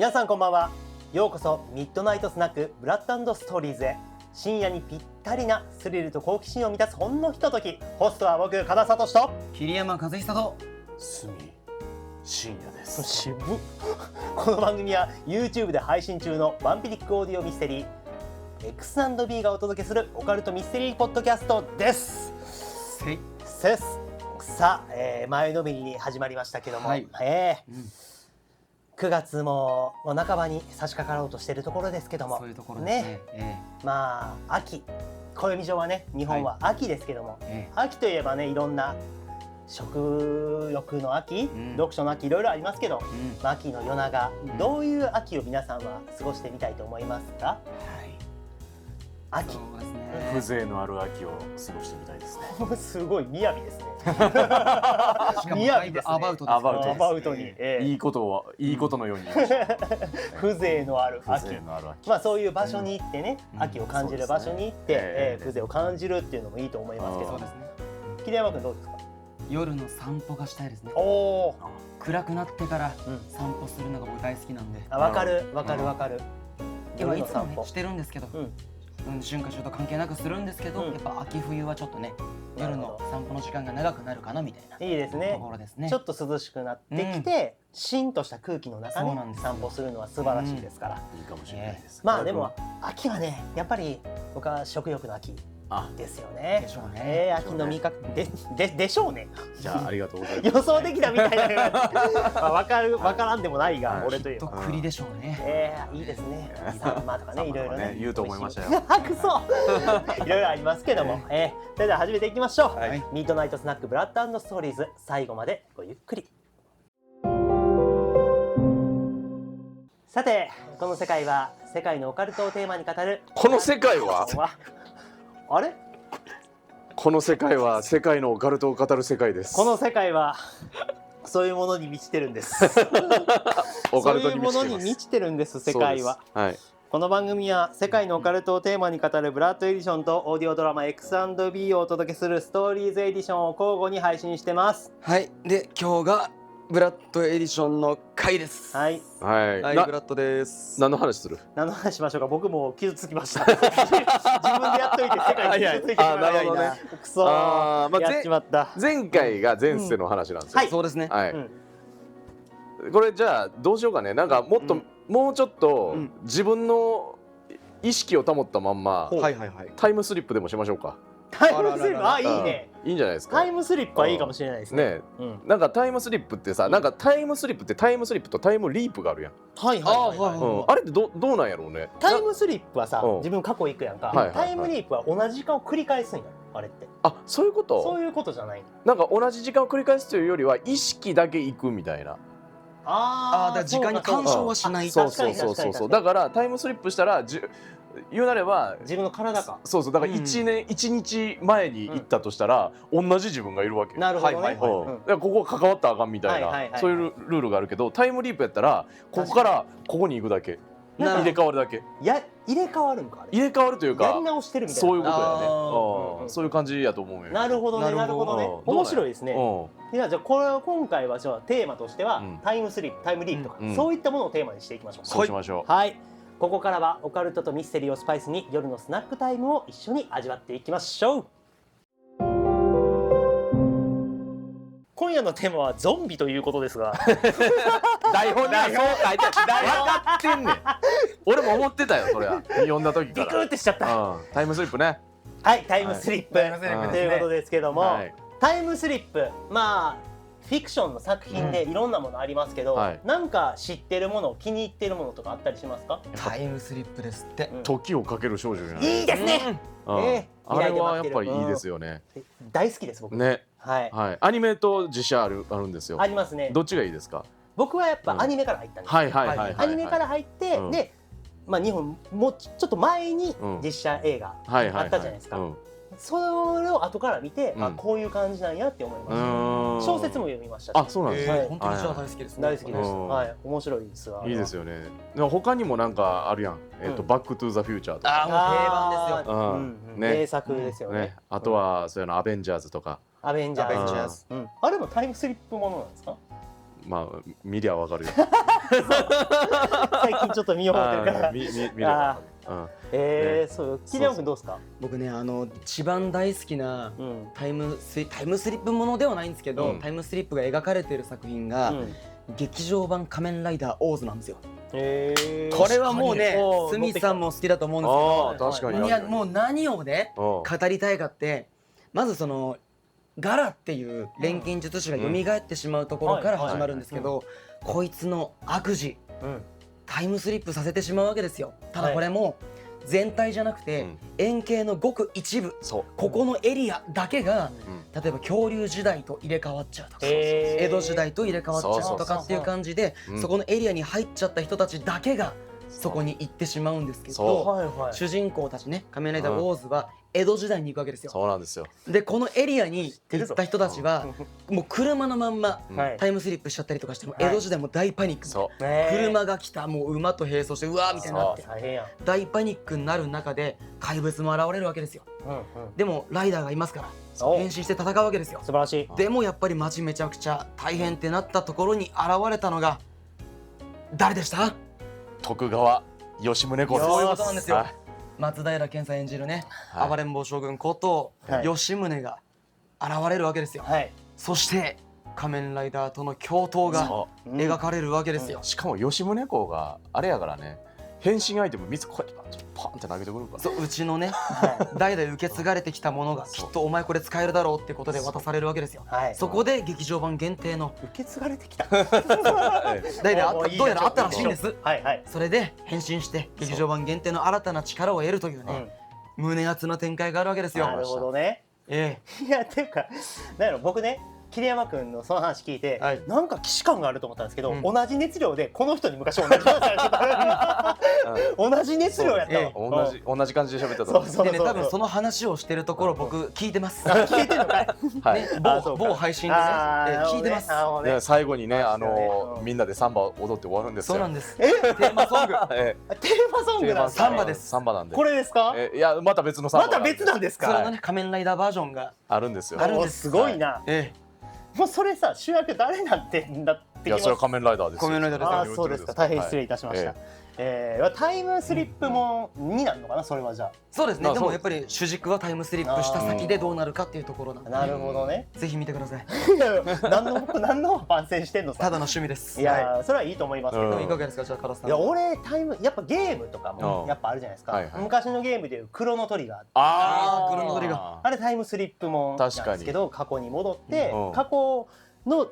皆さんこんばんは。ようこそミッドナイトスナックブラッド&ストーリーズへ。深夜にぴったりなスリルと好奇心を満たすほんのひととき。ホストは僕、加田聡と桐山和久とすみ深夜です。渋っこの番組は YouTube で配信中のワンピリックオーディオミステリー X&B がお届けするオカルトミステリーポッドキャストです。せっさあ、前のめりに始まりましたけども、9月も半ばに差し掛かろうとしているところですけども、そういうところですね。まあ秋、暦上はね、日本は秋ですけども、秋といえばね、いろんな食欲の秋、読書の秋、いろいろありますけど、秋の夜長、どういう秋を皆さんは過ごしてみたいと思いますか？秋、そうですね。風情のある秋を過ごしてみたいですね。すごい雅ですね。しかも雅ですね。アバウトですね。アバウトに、いいことのように言いました。風情のある秋。風情のある秋。まあそういう場所に行ってね、秋を感じる場所に行って、風情を感じるっていうのもいいと思いますけど。そうですね。桐山君どうですか？夜の散歩がしたいですね。おお。暗くなってから散歩するのが僕大好きなんで。わかるわかるわかる。今いつもねしてるんですけど、春夏秋冬と関係なくするんですけど、やっぱ秋冬はちょっとね、夜の散歩の時間が長くなるかなみたいな。いいですね。ところですね。ちょっと涼しくなってきて、しんとした空気の中で散歩するのは素晴らしいですから。いいかもしれないです。まあでも秋はね、やっぱり僕は食欲の秋ですよね。でしょうね。秋の味覚でしょうね。じゃあありがとうございます。予想できたみたいな。わからんでもないが、俺という。と栗でしょうね。いいですね。サンマとかね、いろいろね。言うと思いましたよ。くそ。いろいろありますけども、それでは始めていきましょう。ミッドナイトスナックブラッド&ストーリーズ、最後までごゆっくり。さて、この世界は世界のオカルトをテーマに語る。この世界はあれ？この世界は世界のオカルトを語る世界です。この世界はそういうものに満ちてるんです。オカルトにそういうものに満ちてるんです。世界は。はい。この番組は世界のオカルトをテーマに語るブラッドエディションとオーディオドラマ X&B をお届けするストーリーズエディションを交互に配信してます。はい。で今日がブラッドエディションの回です。はいはい。ブラッドです。何の話する？何の話しましょうか。僕も傷つきました。自分でやっといて世界に傷ついてくれないな。クソー。やっちまった。前回が前世の話なんですよ。はい。そうですね。はい。これじゃあどうしようかね。なんかもうちょっと自分の意識を保ったまんまタイムスリップでもしましょうか。タイムスリップ、いいね。いいんじゃないですか。タイムスリップはいいかもしれないですね。なんかタイムスリップってさ、なんかタイムスリップってタイムスリップとタイムリープがあるやん。はいはい。あれってどうなんやろうね。タイムスリップはさ、自分過去行くやんか。タイムリープは同じ時間を繰り返すんや。あれって。あ、そういうこと？そういうことじゃない。なんか同じ時間を繰り返すというよりは意識だけ行くみたいな。だから時間に干渉はしない。そう。だからタイムスリップしたら言うなれば自分の体か。そうだから1日前に行ったとしたら同じ自分がいるわけ。なるほどね。だからここ関わったらあかんみたいなそういうルールがあるけど、タイムリープやったらここからここに行くだけ。入れ替わるだけ。入れ替わるんか。入れ替わるというかやり直してるみたいな。そういうことやね。そういう感じやと思うよ。なるほどね。なるほどね。面白いですね。じゃあ今回はテーマとしてはタイムスリップ、タイムリープとかそういったものをテーマにしていきましょう。そうしましょう。はい。ここからはオカルトとミステリーをスパイスに夜のスナックタイムを一緒に味わっていきましょう。今夜のテーマはゾンビということですが、台本にはそう書いてある。分かってんねん。俺も思ってたよ、それは読んだ時から。ビクーってしちゃった。タイムスリップね。はい、タイムスリップということですけども、タイムスリップ、まあフィクションの作品でいろんなものありますけど、なんか知ってるもの、気に入ってるものとかあったりしますか？タイムスリップですって。時をかける少女じゃない。いいですね。あれはやっぱりいいですよね。大好きです僕。ね。はい。アニメと実写あるんですよ。ありますね。どっちがいいですか？僕はやっぱアニメから入ったんです。アニメから入ってで、まあ日本もうちょっと前に実写映画あったじゃないですか。それを後から見て、こういう感じなんやって思いました。小説も読みましたし。あ、そうなんですね。本当に大好きですね。大好きです。はい、面白いですわ。いいですよね。他にもなんかあるやん。バックトゥザフューチャーとか。もう定番ですよ。名作ですよね。あとはそういうのアベンジャーズとか。アベンジャーズ。あれもタイムスリップものなんですか？まあ見りゃわかるよ。最近ちょっと見ようと思ってるから。見りゃわかる。そう桐山君どうですか？僕ね一番大好きなタイムスリップものではないんですけど、タイムスリップが描かれている作品が、劇場版仮面ライダーオーズなんですよ。これはもうねスミさんも好きだと思うんですけど、いやもう何をね語りたいかって、まずそのガラっていう錬金術師が蘇ってしまうところから始まるんですけど、こいつの悪事、タイムスリップさせてしまうわけですよ。ただこれも全体じゃなくて円形のごく一部、ここのエリアだけが例えば恐竜時代と入れ替わっちゃうとか、江戸時代と入れ替わっちゃうとかっていう感じで、そこのエリアに入っちゃった人たちだけがそこに行ってしまうんですけど、主人公たちね仮面ライダーオーズは江戸時代に行くわけですよ。そうなんですよ。でこのエリアに行った人たちはもう車のまんまタイムスリップしちゃったりとかしても、江戸時代も大パニック、車が来た、もう馬と並走してうわーみたいになって大パニックになる中で怪物も現れるわけですよ。でもライダーがいますから変身して戦うわけですよ。素晴らしい。でもやっぱり街めちゃくちゃ大変ってなったところに現れたのが誰でした？徳川吉宗公です。そういうことなんですよ。松平健さん演じるね、暴れん坊将軍こと吉宗が現れるわけですよ。そして仮面ライダーとの共闘が描かれるわけですよ。しかも吉宗公があれやからね、変身アイテム3つこうやってパンって投げてくるから。そう、うちのね代々受け継がれてきたものがきっとお前これ使えるだろうってことで渡されるわけですよ。そこで劇場版限定の受け継がれてきた代々どうやらあったらしいんです。それで変身して劇場版限定の新たな力を得るというね、胸熱な展開があるわけですよ。なるほどね。いやっていうかなんやろ、僕ね桐山君のその話聞いて、なんか既視感があると思ったんですけど、同じ熱量でこの人に昔同じ話されてた同じ熱量やったわ。同じ感じで喋ってた。でね、多分その話をしてるところ僕聞いてます。聞いてるのかい。某配信でね聞いてます。最後にねみんなでサンバ踊って終わるんですよ。そうなんです。テーマソング。テーマソングなんですか？サンバです。サンバなんで。これですか？いやまた別のサンバ。また別なんですか？それのね仮面ライダーバージョンがあるんですよ。あるんです。すごいな。もうそれさ、主役誰なんてなってきます。いやそれは仮面ライダーです。仮面ライダーです。そうですか。大変失礼いたしました。タイムスリップもになるのかな、それはじゃあ。そうですね。でもやっぱり主軸はタイムスリップした先でどうなるかっていうところなんで。なるほどね。ぜひ見てください。何の番宣してんのさ。ただの趣味です。いやそれはいいと思いますけど。いかがですか、じゃあカラスさん。いや俺やっぱゲームとかもやっぱあるじゃないですか。昔のゲームでいうクロノトリガー。クロノトリガー。あれタイムスリップもなんですけど、過去に戻って過去の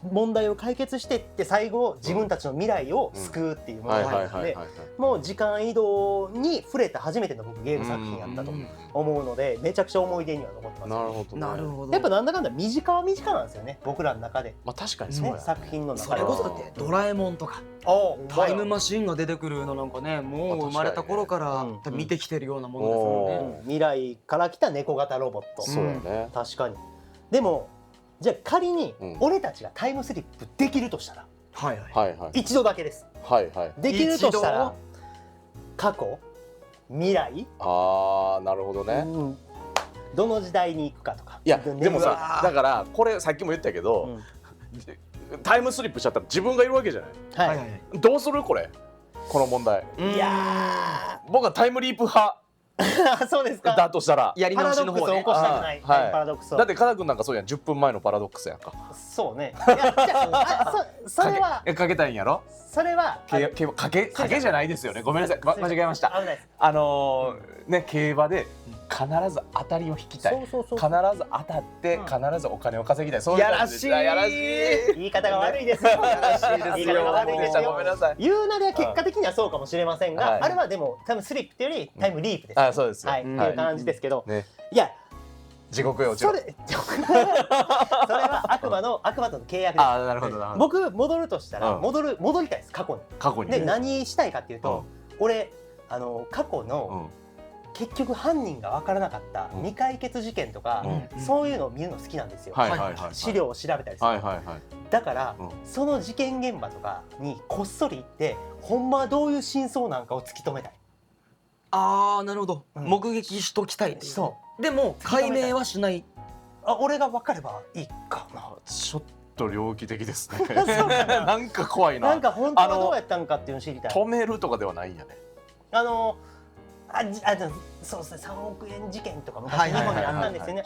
問題を解決してって最後自分たちの未来を救うっていうものがあるので、もう時間移動に触れた初めての僕ゲーム作品やったと思うので、めちゃくちゃ思い出には残ってます。なるほど。なるほど。やっぱなんだかんだ身近は身近なんですよね、僕らの中で。まあ確かにそうやね。作品の中で。それこそだってドラえもんとかタイムマシンが出てくるのなんかね、もう生まれた頃から見てきてるようなものですよね。未来から来た猫型ロボット。そうやね。確かに。でもじゃあ仮に俺たちがタイムスリップできるとしたら、一度だけです。できるとしたら過去、未来、なるほどね。どの時代に行くかとか。いやでもさ、だからこれさっきも言ったけど、タイムスリップしちゃったら自分がいるわけじゃない。どうするこの問題。いや僕はタイムリープ派。そうですか。だとしたらやり直しの方ね。パラドックスを起こしたくない。パラドックスを。だってカナ君なんかそうやん、10分前のパラドックスやんか。そうね。いやそれはかけたいんやろ。それはかけじゃないですよね。ごめんなさい、間違えました。ね、競馬で必ず当たりを引きたい。必ず当たって必ずお金を稼ぎたい。そういうやらしい。言い方が悪いですよ。言い方が悪いですよ。ごめんなさい。言うなりは結果的にはそうかもしれませんが、あれはでもタイムスリップっていうよりタイムリープです。そうです。はい、っていう感じですけど、いや地獄よ。それは悪魔との契約です。なるほど。僕戻るとしたら戻りたいです、過去に。で何したいかっていうと、俺過去の結局犯人が分からなかった未解決事件とか、そういうのを見るの好きなんですよ。資料を調べたりする。だからその事件現場とかにこっそり行ってほんまはどういう真相なんかを突き止めたい。なるほど。目撃しときたい。でも解明はしない。俺が分かればいいかな。ちょっと猟奇的ですねなんか怖いな。なんか本当はどうやったんかっていうの知りたい。止めるとかではないんやね。そうですね、3億円事件とか昔日本にあったんですよね。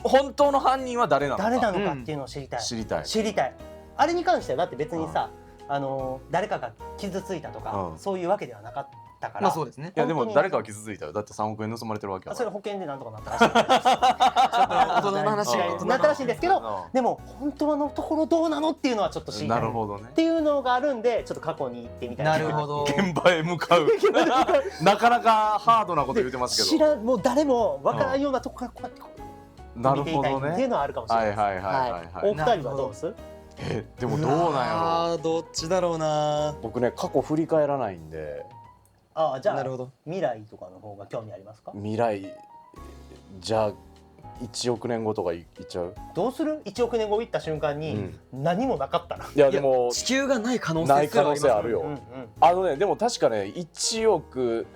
本当の犯人は誰なのか。誰なのかっていうのを知りたい。知りたい。知りたい。あれに関してはだって別にさ、誰かが傷ついたとかそういうわけではなかったから。まあそうですね。いやでも誰かは傷ついたよ。だって3億円盗まれてるわけや。それ保険でなんとかなったらしい。大人の話になったらしいんですけど、でも本当のところどうなのっていうのはちょっと知りたい。なるほどね。っていうのがあるんで、ちょっと過去に行ってみたい。なるほど。現場へ向かう。なかなかハードなこと言ってますけど。もう誰もわからんようなとこからこうやって見ていたいっていうのはあるかもしれないです。お二人はどうする？でもどうなんやろう。どっちだろうな。僕ね過去振り返らないんで。じゃあ未来とかの方が興味ありますか？未来じゃあ1億年後とかいっちゃう？どうする？1億年後行った瞬間に何もなかったら。いやでも地球がない可能性あるよ。でも確かね1億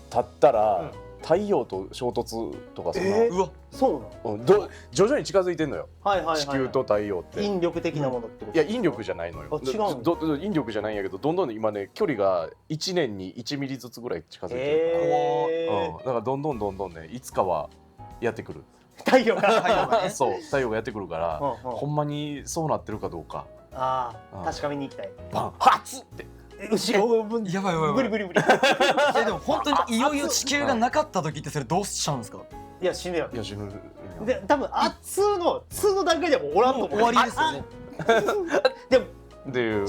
経ったら太陽と衝突とかそんな。うわ、そうなの？徐々に近づいてんのよ。地球と太陽って。引力的なものってこと？いや引力じゃないのよ。違う。引力じゃないんやけど、どんどん今ね距離が1年に1ミリずつぐらい近づいてるから。だからどんどんねいつかはやってくる。太陽がそう太陽がやってくるから、ほんまにそうなってるかどうか。確かめに行きたい。バンハツって。後ろやばい無理でも本当にいよいよ地球がなかった時ってそれどうしちゃうんですか？いや死ぬよ。いや死ぬ。で多分2の段階でもおらんと思う。終わりですよね。でもっていう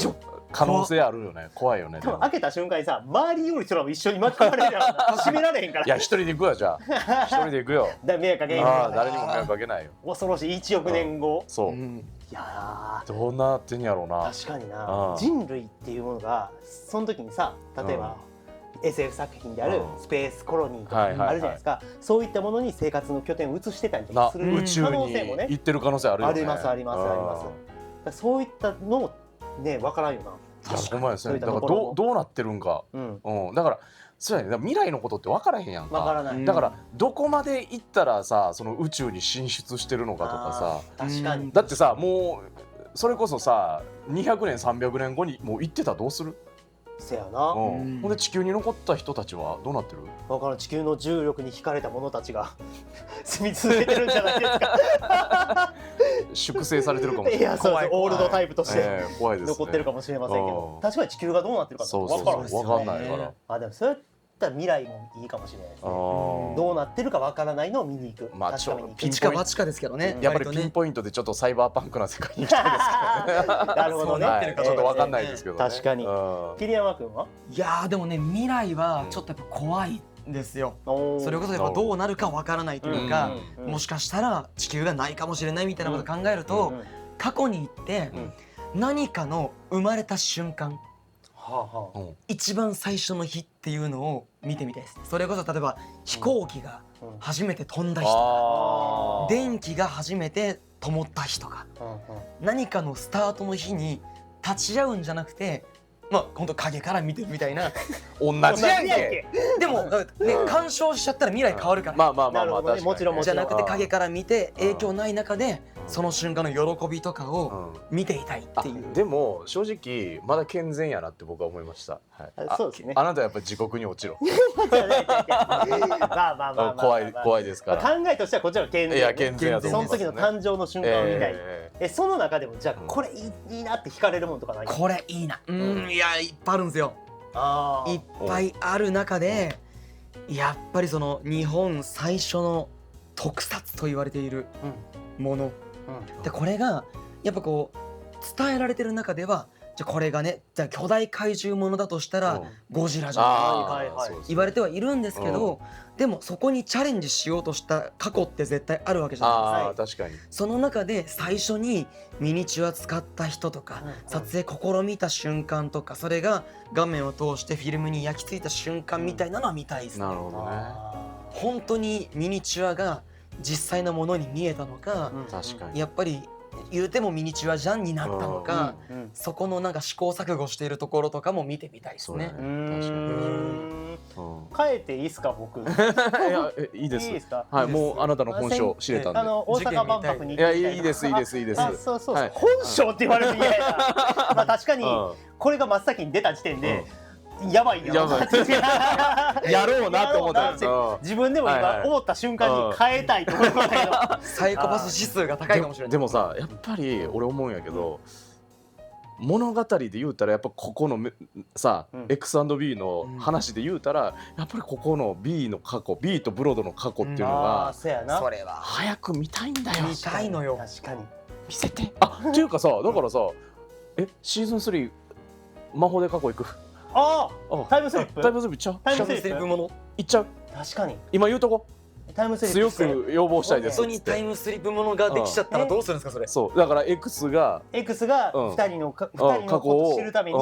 可能性あるよね。怖いよね。多分開けた瞬間にさ、周りより人らも一緒に巻き込まれるやろ。閉められへんから。いや一人で行くわ。じゃあ一人で行くよ。迷惑かけへん。誰にも迷惑かけないよ。恐ろしい。1億年後。そう。いやどうなってんやろうな。確かにな。人類っていうものがその時にさ、例えばSF 作品であるスペースコロニーとかあるじゃないですか。そういったものに生活の拠点を移してたりとかする可能性もね。行ってる可能性あるよね。あります。そういったのもね分からんよな。ほんまですね。だからどうなってるんか。だからそうやね。未来のことって分からへんやんか。分からない。だからどこまで行ったらさ、その宇宙に進出してるのかとかさ。確かに。だってさ、もうそれこそさ、200年300年後にもう行ってたらどうする？せやな。ほんで地球に残った人たちはどうなってる？分からん。地球の重力に惹かれた者たちが住み続けてるんじゃないですか。粛清されてるかもしれない。いや、そうオールドタイプとして残ってるかもしれませんけど、確かに地球がどうなってるか分からん。分かんないから。でもそうやったら未来もいいかもしれないですね。どうなってるか分からないのを見に行く。確かに一か八かですけどね。やっぱりピンポイントでちょっとサイバーパンクな世界に行きたいですけどね。なるほどね。ちょっと分かんないですけど。確かに。桐山君は？いやでもね、未来はちょっとやっぱ怖いですよ。それこそやっぱどうなるかわからないというか、もしかしたら地球がないかもしれないみたいなことを考えると、過去に行って何かの生まれた瞬間、一番最初の日っていうのを見てみたいです。それこそ例えば飛行機が初めて飛んだ日とか、電気が初めて灯った日とか、何かのスタートの日に立ち会うんじゃなくて、本当影から見てるみたいな。同じやんけ。でもね、干渉しちゃったら未来変わるから。まあもちろん。じゃなくて影から見て影響ない中でその瞬間の喜びとかを見ていたいっていう。でも正直まだ健全やなって僕は思いました。そうですね。あなたはやっぱり地獄に落ちろ。怖いですから。考えとしてはこっちは健全。いや健全やとその思います。時の誕生の瞬間を見たい。その中でもじゃあこれいいなって惹かれるものとかない？これいいな。いやいっぱいあるんですよ。いっぱいある中でやっぱりその日本最初の特撮と言われているもので、これがやっぱこう伝えられてる中では、じゃあこれがね、じゃあ巨大怪獣ものだとしたらゴジラじゃないか言われてはいるんですけど、でもそこにチャレンジしようとした過去って絶対あるわけじゃないですか。確かに。その中で最初にミニチュア使った人とか、撮影試みた瞬間とか、それが画面を通してフィルムに焼き付いた瞬間みたいなのは見たいですね。なるほどね。本当にミニチュアが実際のものに見えたのか、確かに。やっぱり言うてもミニチュアじゃんになったのか、そこのなんか試行錯誤しているところとかも見てみたいですね。変えていいですか僕。いやいいです。いいですか。はい、もうあなたの本性知れたんで。大阪万博にいやいいですいいですいいです。そうそうそう。本性って言われるみたいな。まあ確かにこれが真っ先に出た時点で。やばいよ。やろうなと思ったんですよ。自分でも今思った瞬間に変えたいと思ったけど、サイコパス指数が高いかもしれない。でもさ、やっぱり俺思うんやけど、物語で言うたらやっぱここのさ、X&B の話で言うたらやっぱりここの B の過去、 B とブロードの過去っていうのがそれは早く見たいんだよ。見たいのよ。確かに見せて。っていうかさ、だからさ、シーズン3魔法で過去行く。タイムスリップ。タイムスリップいっちゃう。タイムスリップものいっちゃう。確かに今言うとこ。タイムスリップ強く要望したいです。本当にタイムスリップものができちゃったらどうするんですかそれ。そうだから X が2人のことを知るために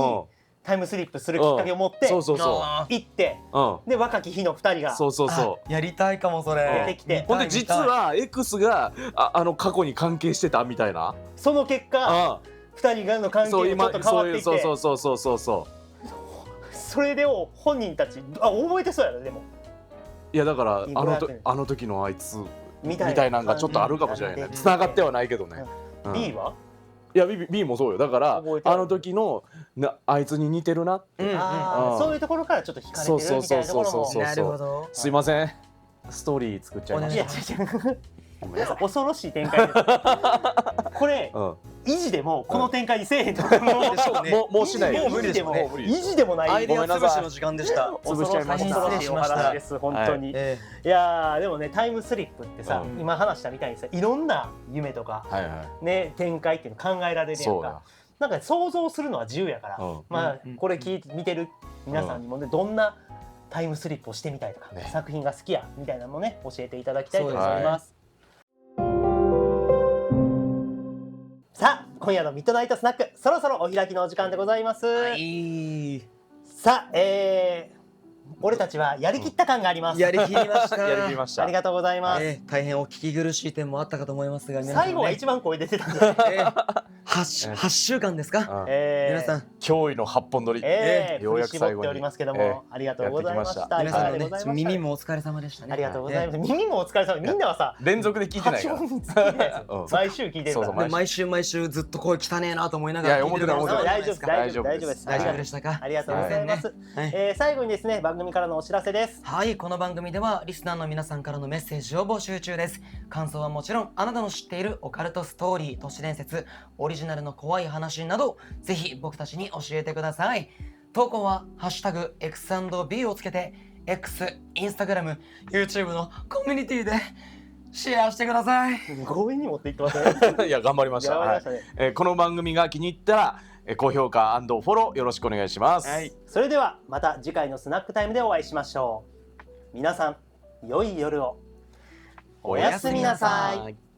タイムスリップするきっかけを持って行ってで若き日の2人がやりたいかもそれ出てきて、ほんで実は X が過去に関係してたみたいな。その結果2人がの関係がちょっと変わってきて、そうそれでを本人たち覚えてそうやろ。でもいやだからあの時のあいつみたいなのがちょっとあるかもしれないね。繋がってはないけどね。B は？いや B もそうよ。だからあの時のあいつに似てるなって。そういうところからちょっと惹かれてるみたいなところも。なるほど。すいません、ストーリー作っちゃいました。恐ろしい展開です。これ維持でもこの展開にせえへんと思う。もうしない。もう無理でしょ。維持でもない。アイデア潰しの時間でした。潰しちゃいました。恐ろしいお話です本当に。いやでもね、タイムスリップってさ、今話したみたいにさ、いろんな夢とかね展開っていうの考えられるやんか。なんか想像するのは自由やから、まあこれ見てる皆さんにもね、どんなタイムスリップをしてみたいとか作品が好きやみたいなのもね教えていただきたいと思います。さあ今夜のミッドナイトスナック、そろそろお開きのお時間でございます。さあ俺たちはやりきった感があります。やりきりました。やりきりました。ありがとうございます。大変お聞き苦しい点もあったかと思いますが、最後が一番声出てたんですね。8週間ですか。皆さん驚異の8本撮り。ようやく最後に絞っておりますけども、ありがとうございました。皆さんのね耳もお疲れ様でしたね。ありがとうございます。耳もお疲れ様。みんなはさ連続で聞いてないから。毎週聞いてるから。毎週ずっと声汚ねえなと思いながら聞いてるから。大丈夫大丈夫です。大丈夫でしたか。ありがとうございます。最後にですね、番組からのお知らせです。はい、この番組ではリスナーの皆さんからのメッセージを募集中です。感想はもちろん、あなたの知っているオカルトストーリー、都市伝説、オリジナルの怖い話など、ぜひ僕たちに教えてください。投稿はハッシュタグ X&B をつけて X、インスタグラム、YouTube のコミュニティでシェアしてください。強引に持っていってますね。いや頑張りました。この番組が気に入ったら高評価&フォローよろしくお願いします。それではまた次回のスナックタイムでお会いしましょう。皆さん良い夜を。おやすみなさい。